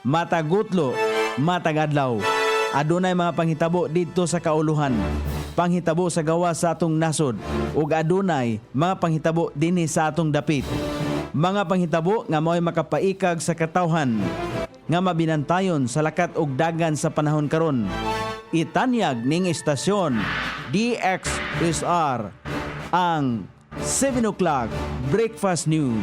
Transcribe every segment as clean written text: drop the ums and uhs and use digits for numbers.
matagutlo, matagadlaw. Adunay mga panghitabo didto sa kauluhan. Panghitabo sa gawa sa atong nasod ug adunay mga panghitabo dinhi sa atong dapit. Mga panghitabo nga mao'y makapaikag sa katawhan nga mabinantayon sa lakat ug dagan sa panahon karon. Itanyag ning istasyon DXSR ang 7 o'clock Breakfast News.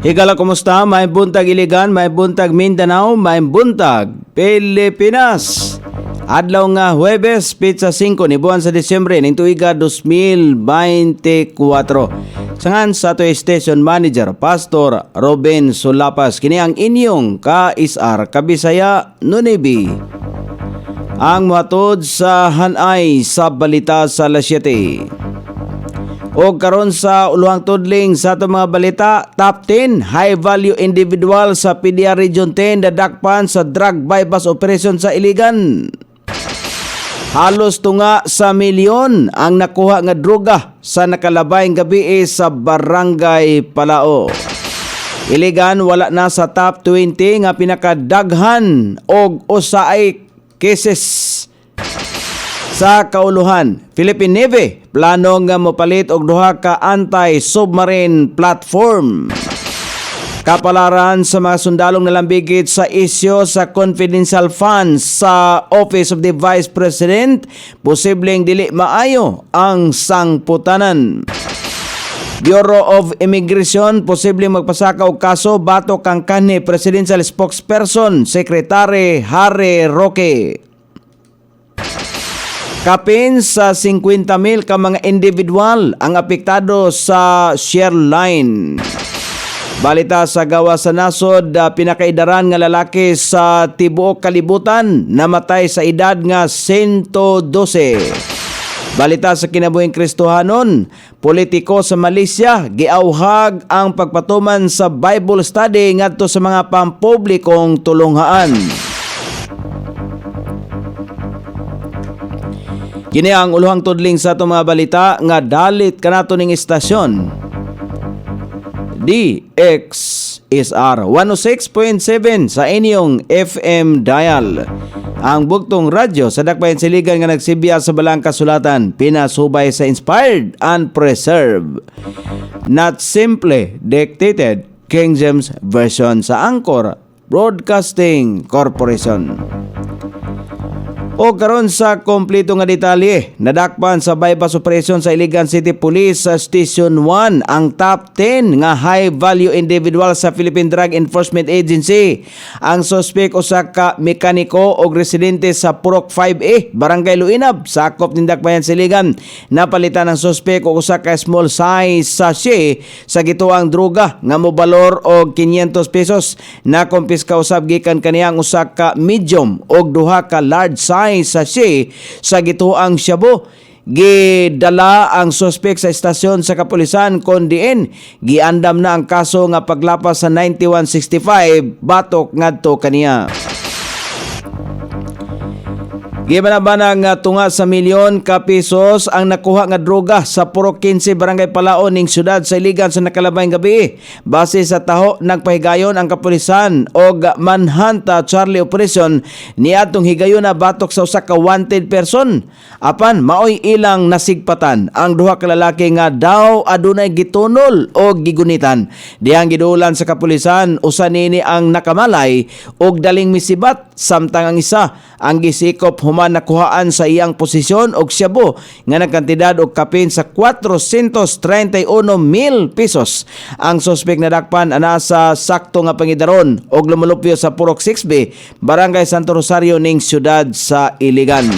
Higala, kumusta? May buntag Iligan, may buntag Mindanao, may buntag Pilipinas. Adlaw nga Huwebes, Pizza 5 ni buwan sa Disyembre ning tuiga 2024. Sangan sa ato station manager Pastor Robin Sulapas, kini ang inyong ka-isar Kabisaya Nunebi. Ang matod sa hanay sa balita sa alas 7. O karon sa uluhang tudling sa ato mga balita, top 10 high value individual sa PDR Region 10 dadakpan sa drug bypass operation sa Iligan. Halos tunga sa milyon ang nakuha nga droga sa nakalabayng gabi sa Barangay Palao. Iligan wala na sa top 20 nga pinakadaghan og usaay cases sa kauluhan. Philippine Navy plano nga mopalit og duha ka anti-submarine platform. Kapalaran sa mga sundalong nalambigit sa isyo sa confidential funds sa Office of the Vice President, posibleng dili maayo ang sangputanan. Bureau of Immigration posibleng magpasaka og kaso batok kang kanhi Presidential Spokesperson Secretary Harry Roque. Kapin sa 50,000 ka mga individual ang apektado sa share line. Balita sa gawa sa nasod, pinakaidaran nga lalaki sa tibuok kalibutan namatay sa edad nga 112. Balita sa kinabuhing Kristohanon, politiko sa Malaysia giauhag ang pagpatuman sa Bible study ngadto sa mga pampublikong tulunghaan. Kini ang uluhang tudling sa itong mga balita nga dalit kanato ning istasyon. DXSR 106.7 sa inyong FM dial. Ang buktong radyo sa dakbayan siligan nga nagsibiya sa balang kasulatan, pinasubay sa inspired and preserved. Not simply dictated, King James Version sa Anchor Broadcasting Corporation. O karon sa kompleto nga detalye, nadakpan sa bypass operation sa Iligan City Police sa Station 1 ang top 10 nga high value individual sa Philippine Drug Enforcement Agency. Ang suspek usa ka mekaniko og residente sa Purok 5A, Barangay Luinab, sakop ning dakbayan sa Iligan. Napalitan ang suspek og usa ka small size sachet sa gituang droga nga mobalor og 500 pesos. Nakompiska usab gikan kaniyang usa ka medium og duha ka large size sachet sa gituang shabu. Gidala ang suspek sa estasyon sa kapulisan kon diin giandam na ang kaso nga paglapas sa 9165 batok ngadto kaniya. Gibanabanang nga tunga sa milyon ka pesos ang nakuha nga droga sa Purok 15 Barangay Palao ning syudad sa Iligan sa nakalabayng gabi. Base sa taho nagpahigayon ang kapulisan og manhunt Charlie operation niadtong higayon na batok sa usa ka wanted person. Apan maoy ilang nasigpatan ang duha ka lalaki nga daw adunay gitunol o gigunitan. Dihang gidulan sa kapulisan usa nini ang nakamalay og daling misibat samtang ang isa ang gisikop human nakuhaan sa iyang posisyon og shabu nga nagkantidad og kapin sa 431,000 pesos. Ang suspek nadakpan ana sa sakto nga pangidaron og lumulupyo sa Purok 6B, Barangay Santo Rosario ning syudad sa Iligan.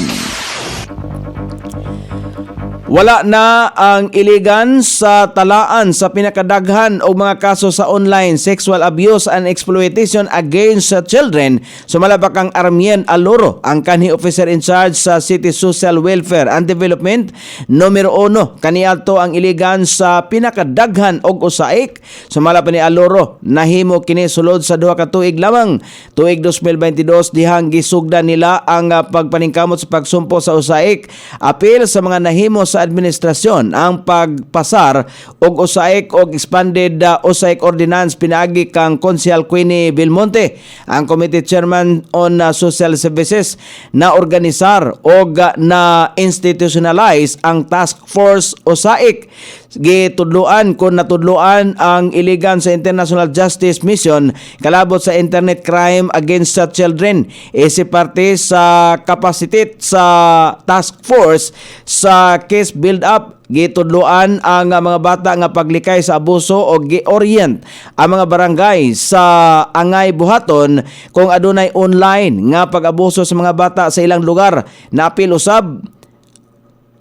Wala na ang iligan sa talaan sa pinakadaghan o mga kaso sa online sexual abuse and exploitation against children. Sumalabak ang Armien Aloro, ang kanhi officer in charge sa City Social Welfare and Development. Numero 1, kaniadto ang iligan sa pinakadaghan og usaik. Sumala pa ni Aloro, nahimo kini sulod sa duha ka tuig lamang. Tuig 2022 dihang gisugdan nila ang pagpaningkamot sa pagsumpo sa usaik. Apil sa mga nahimo sa administrasyon ang pagpasar og usaik og expanded usaik ordinance pinaagi kang Konsehal Queenie Belmonte. Ang committee chairman on social services na organisar og na institutionalize ang task force usaik. Gitudluan kung natudluan ang iligan sa International Justice Mission kalabot sa internet crime against children. Isi parte sa capacity sa task force sa case build-up. Gitudluan ang mga bata nga paglikay sa abuso o gi-orient ang mga barangay sa angay buhaton kung adunay online nga pag-abuso sa mga bata sa ilang lugar.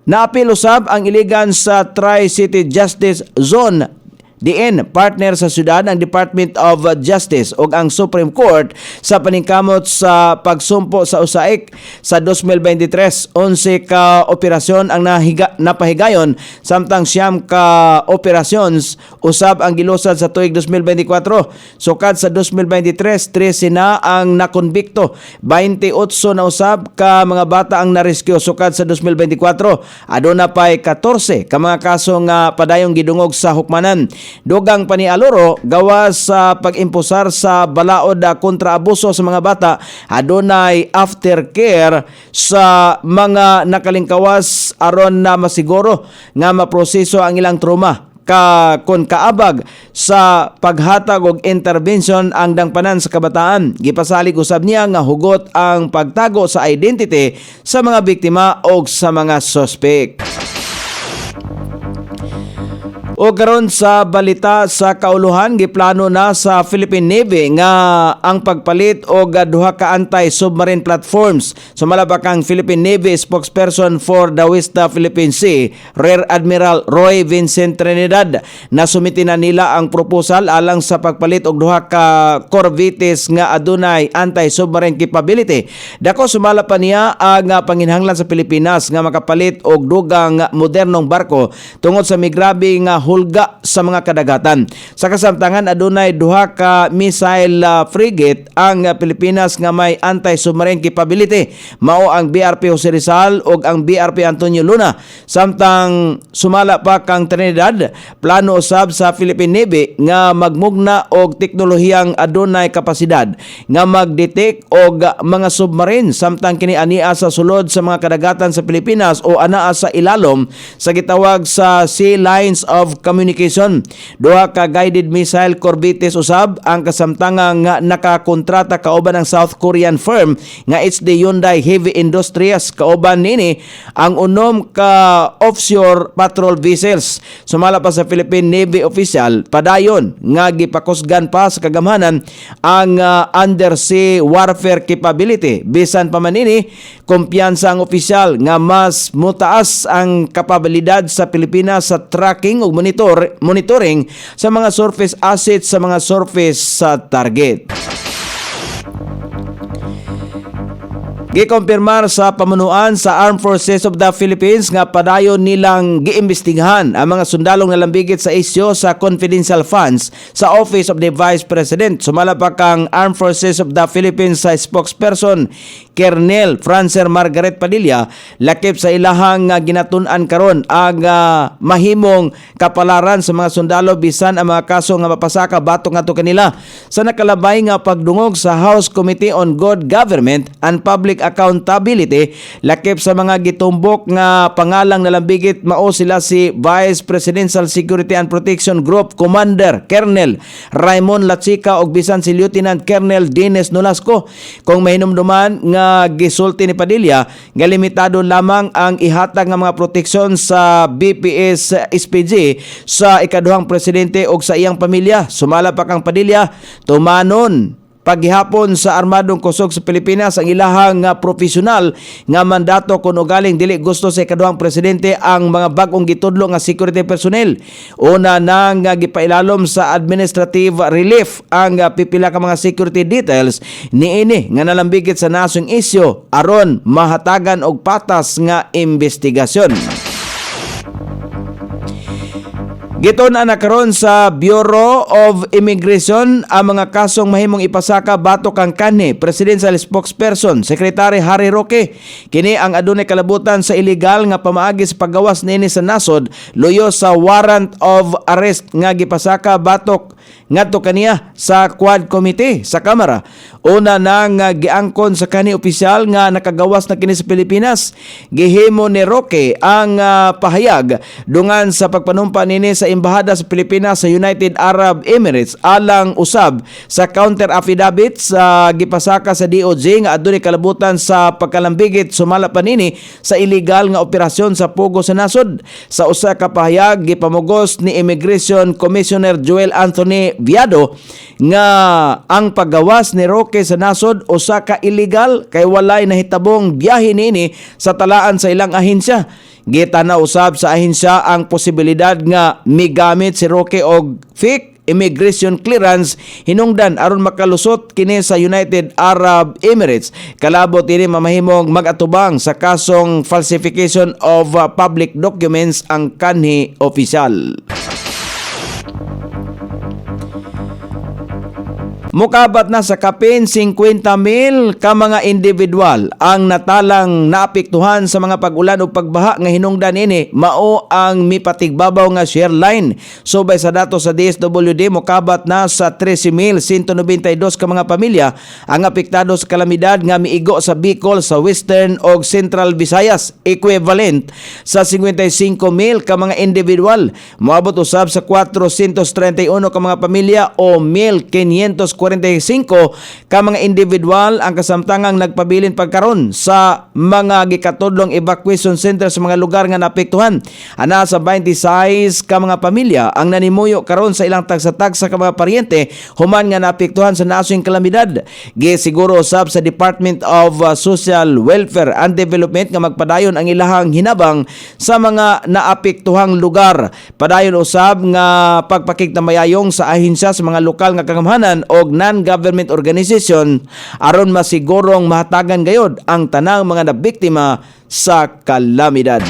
Naapil usab ang iligan sa Tri-City Justice Zone. Diin, partner sa syudad ang Department of Justice ug ang Supreme Court sa paningkamot sa pagsumpo sa usaik sa 2023. 11 ka operasyon ang napahigayon samtang siyam ka operations usab ang gilusad sa tuig 2024. Sukad sa 2023, 13 na ang nakonbikto, 28 na usab ka mga bata ang narescue. Sukad sa 2024, aduna pay 14 ka mga kaso nga padayong gidungog sa hukmanan. Dugang pa ni Aloro, gawas sa pag-impusar sa balaod kontra abuso sa mga bata, adunay aftercare sa mga nakalingkawas aron na masiguro nga maproseso ang ilang trauma. Kung kaabag sa paghatag og intervention ang dangpanan sa kabataan. Gipasalig usab niya nga hugot ang pagtago sa identity sa mga biktima o sa mga suspect. O karon sa balita sa kauluhan, giplano na sa Philippine Navy nga ang pagpalit og duha ka anti-submarine platforms. Sumalabak ang Philippine Navy spokesperson for the West Philippine Sea, Rear Admiral Roy Vincent Trinidad, na sumiti na nila ang proposal alang sa pagpalit og duha ka corvettes nga adunay anti-submarine capability. Dako sumala pa niya ang panginhanglan sa Pilipinas nga makapalit og dugang modernong barko tungod sa migrabe nga hulga sa mga kadagatan. Sa kasamtangan, adunay duha ka missile frigate ang Pilipinas nga may anti-submarine capability. Mao ang BRP Jose Rizal ug ang BRP Antonio Luna. Samtang sumala pa kang Trinidad, plano usab sa Philippine Navy nga magmugna og teknolohiyang adunay kapasidad nga mag-detect og mga submarine samtang kini ania sa sulod sa mga kadagatan sa Pilipinas o anaa sa ilalom sa gitawag sa Sea Lines of Communication. Duha ka guided missile corvettes usab ang kasamtangang nga nakakontrata kauban ng South Korean firm nga HD Hyundai Heavy Industries. Kauban nini ang unom ka offshore patrol vessels. Sumala pa sa Philippine Navy official, padayon nga gipakusgan pa sa kagamhanan ang undersea warfare capability. Bisan pa man nini, kumpiyansa ang opisyal nga mas mutaas ang kapabilidad sa Pilipinas sa tracking ug monitoring sa mga surface assets sa mga surface target. Gikompirmar sa pamunuan sa Armed Forces of the Philippines nga padayon nilang giimbestigahan ang mga sundalong nalambigit sa isyu sa confidential funds sa Office of the Vice President. Sumala pa kang Armed Forces of the Philippines sa spokesperson Colonel Francer Margaret Padilla, lakip sa ilahang ginatun-an karon ang mahimong kapalaran sa mga sundalo bisan ang mga kaso nga mapasaka batok ngadto kanila sa nakalabay nga pagdungog sa House Committee on Good Government and Public Accountability. Lakip sa mga gitumbok nga pangalang nalambigit mao sila si Vice Presidential Security and Protection Group Commander Colonel Raymond Lachica ug bisan si Lieutenant Colonel Dennis Nolasco. Kung mahinumduman nga gisulti ni Padilla nga limitado lamang ang ihatag nga mga proteksyon sa BPS SPG sa ikaduhang presidente ug sa iyang pamilya. Sumala pa kang Padilla, tumanon paghihapon sa armadong kusog sa Pilipinas ang ilahang profesional nga mandato kung ugaling dili gusto sa ikaduhang presidente ang mga bag-ong gitudlo nga security personnel. Una na nga gipailalom sa administrative relief ang pipila ka mga security details niini nga nalambigit sa nasong isyu aron mahatagan og patas nga investigasyon. Giton na karon sa Bureau of Immigration ang mga kasong mahimong ipasaka batok kang kanhi Presidential Spokesperson Secretary Harry Roque. Kini ang adunay kalabutan sa illegal nga pamaagi sa paggawas niini sa nasod luyo sa warrant of arrest nga gipasaka batok ngadto kaniya sa Quad Committee sa Kamara. Una na nga giangkon sa kanhi opisyal nga nakagawas na kini sa Pilipinas. Gihimo ni Roque ang pahayag dungan sa pagpanumpa nini sa embahada sa Pilipinas sa United Arab Emirates alang usab sa counter affidavit sa gipasaka sa DOJ nga adunay kalabutan sa pagkalambigit sumala pa nini sa illegal nga operasyon sa pugo sa nasod. Sa usa ka pahayag gipamugos ni Immigration Commissioner Joel Anthony Viado nga ang paggawas ni Roque sa nasod usa ka illegal kay walay nahitabong biyahe nini sa talaan sa ilang ahensya. Gitana usab sa ahensya ang posibilidad nga migamit si Roque og fake immigration clearance hinungdan aron makalusot kini sa United Arab Emirates. Kalabot ini mamahimong mag-atubang sa kasong falsification of public documents ang kanhi opisyal. Mukabat na sa kapin 50,000 ka mga individual ang natalang naapektuhan sa mga pag-ulan o pagbaha nga hinungdan ini mao ang mipatigbabaw nga share line. Subay sa datos sa DSWD mukabat na sa 13,192 ka mga pamilya ang apektado sa kalamidad nga miigo sa Bicol, sa Western o Central Visayas, equivalent sa 55,000 ka mga individual. Moabot usab sa 431 ka mga pamilya o 1,545 ka mga individual ang kasamtangang nagpabilin pagkaron sa mga gikatudlong evacuation center sa mga lugar nga naapektuhan. Ana sa 26 ka mga pamilya ang nanimuyo karon sa ilang tagsa-tagsa ka mga paryente human nga naapektuhan sa nasong kalamidad. Gisiguro usab sa Department of Social Welfare and Development nga magpadayon ang ilahang hinabang sa mga naapektuhang lugar. Padayon usab nga pagpakigtamayayong sa ahensya sa mga lokal nga kagamhanan o non-government organization aron masigurong mahatagan gayod ang tanang mga nabiktima sa kalamidad.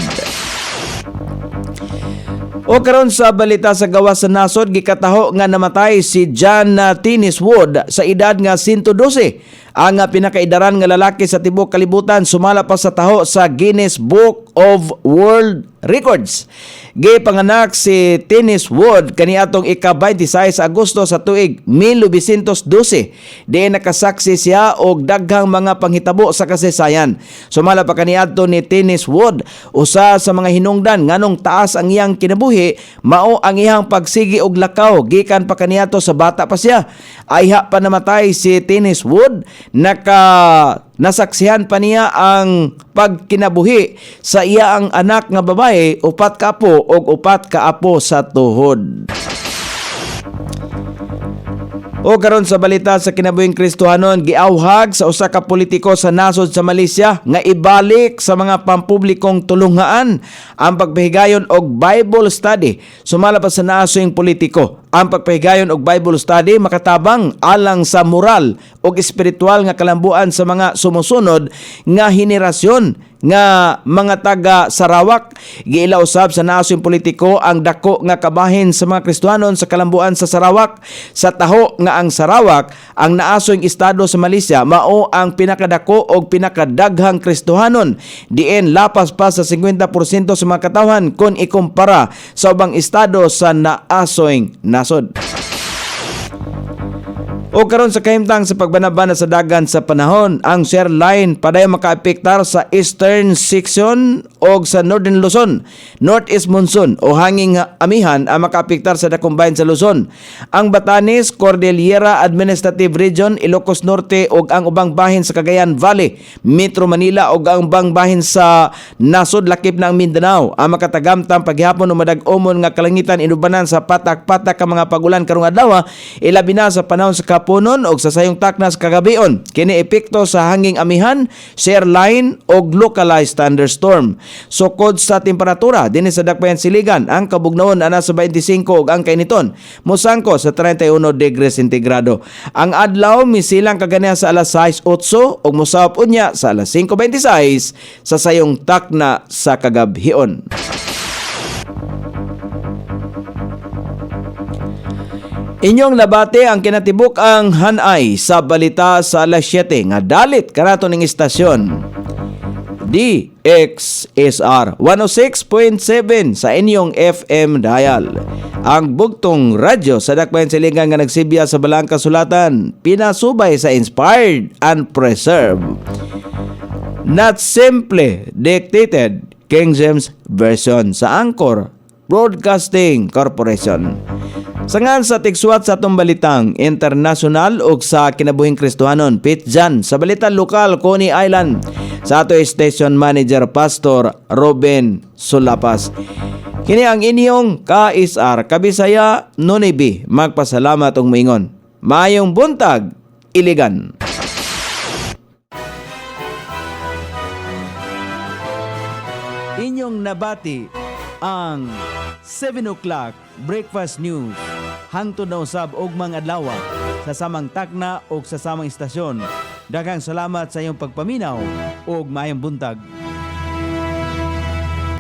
O karon sa balita sa gawas sa nasod, gikataho nga namatay si John Tinis Wood sa edad nga 112. Ang pinakaidaran nga lalaki sa tibuok kalibutan sumala pa sa taho sa Guinness Book of World Records. Gipanganak si Tinis Wood kaniadtong ika-26 Agosto sa tuig 1912. Diin nakasaksi siya og daghang mga panghitabo sa kasaysayan. Sumala pa kaniadto ni Tinis Wood usa sa mga hinungdan nganong taas ang iyang kinabuhi mao ang iyang pagsigi og lakaw gikan pa kaniadto sa bata pa siya. Ayha pa namatay si Tinis Wood, nasaksihan pa niya ang pagkinabuhi sa iya ang anak nga babae, 4 ka apo og 4 ka apo sa tuhod. O karon sa balita sa kinabuhing Kristohanon, giawhag sa usa ka politiko sa nasod sa Malaysia nga ibalik sa mga pampublikong tulungaan ang pagpahigayon og Bible study. Sumala pa sa nasoding politiko, ang pagpahigayon og Bible study makatabang alang sa moral og espiritual nga kalambuan sa mga sumusunod nga henerasyon nga mga taga Sarawak. Giila usab sa nasoding politiko ang dako nga kabahin sa mga Kristohanon sa kalambuan sa Sarawak. Sa taho nga ang Sarawak ang naasoing estado sa Malaysia mao ang pinakadako og pinakadaghang Kristohanon, diin lapas pa sa 50% sa mga katawhan kung ikumpara sa ubang estado sa naasoing nasod. O karon sa kahimtang sa pagbanabana sa dagan sa panahon, ang share line padayon makaapektar sa eastern section o sa northern Luzon. Northeast monsoon o hanging amihan ang makaapektar sa dakong bahin sa Luzon. Ang Batanes, Cordillera Administrative Region, Ilocos Norte o ang ubang bahin sa Cagayan Valley, Metro Manila o ang ubang bahin sa nasod lakip ng Mindanao ang makatagamtang paghihapon o madag-omon nga kalangitan inubanan sa patak-patak ka mga pagulan karong adlaw, ilabi na sa panahon sa hagapunon og sa sayong taknas kagabion. Kini epekto sa hanging amihan, shear line og localized thunderstorm. Sukod sa temperatura dinhi sa dakbayan siligan, ang kabugnaon ana sa 25 ug ang kainiton mosangko sa 31 degrees sentigrado. Ang adlaw misilang kaganiha sa alas 6:08 ug mosawop unya sa alas 5:26 sa sayong takna sa kagabhion. Inyong labate ang kinatibuk ang hanay sa balita sa alas 7 nga dalit kanato ning istasyon. DXSR 106.7 sa inyong FM dial. Ang bugtong radyo sa dakbayan siligan nga nagsibya sa balang kasulatan, pinasubay sa inspired and preserved. Not simply dictated, King James Version sa Anchor Broadcasting Corporation. Sangan sa tigsuat sa atong balitang international ug sa kinabuhing Kristohanon, Pitjan sa balitang lokal Coney Island sa ato station manager Pastor Ruben Sulapas. Kini ang inyong KSR Kabisaya Nonibi, magpasalamat ug moingon. Maayong buntag, Iligan. Inyong nabati ang 7 o'clock breakfast news hangtod na usab og mga adlaw sa samang takna o sa samang istasyon. Daghang salamat sa iyong pagpaminaw ug maayong buntag.